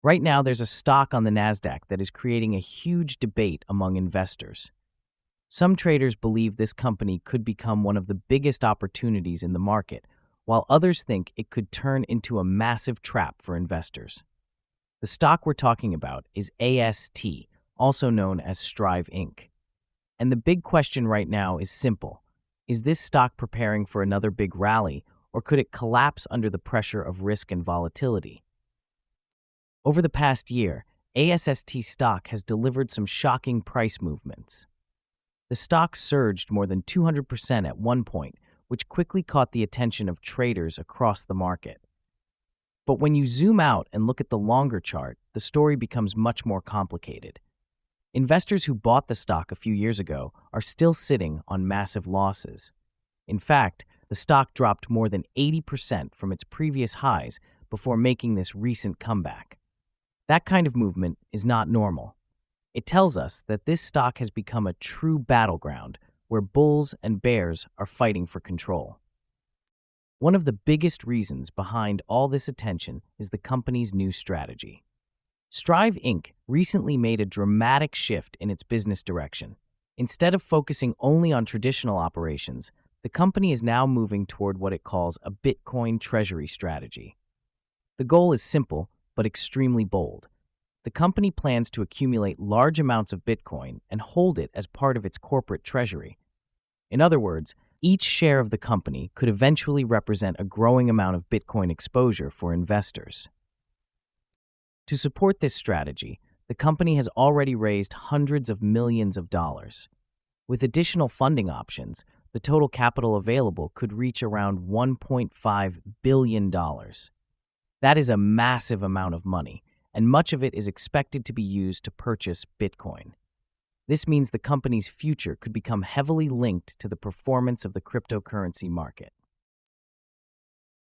Right now, there's a stock on the NASDAQ that is creating a huge debate among investors. Some traders believe this company could become one of the biggest opportunities in the market, while others think it could turn into a massive trap for investors. The stock we're talking about is AST, also known as Strive Inc. And the big question right now is simple. Is this stock preparing for another big rally, or could it collapse under the pressure of risk and volatility? Over the past year, ASST stock has delivered some shocking price movements. The stock surged more than 200% at one point, which quickly caught the attention of traders across the market. But when you zoom out and look at the longer chart, the story becomes much more complicated. Investors who bought the stock a few years ago are still sitting on massive losses. In fact, the stock dropped more than 80% from its previous highs before making this recent comeback. That kind of movement is not normal. It tells us that this stock has become a true battleground where bulls and bears are fighting for control. One of the biggest reasons behind all this attention is the company's new strategy. Strive Inc. recently made a dramatic shift in its business direction. Instead of focusing only on traditional operations, the company is now moving toward what it calls a Bitcoin treasury strategy. The goal is simple but extremely bold. The company plans to accumulate large amounts of Bitcoin and hold it as part of its corporate treasury. In other words, each share of the company could eventually represent a growing amount of Bitcoin exposure for investors. To support this strategy, the company has already raised hundreds of millions of dollars. With additional funding options, the total capital available could reach around $1.5 billion. That is a massive amount of money, and much of it is expected to be used to purchase Bitcoin. This means the company's future could become heavily linked to the performance of the cryptocurrency market.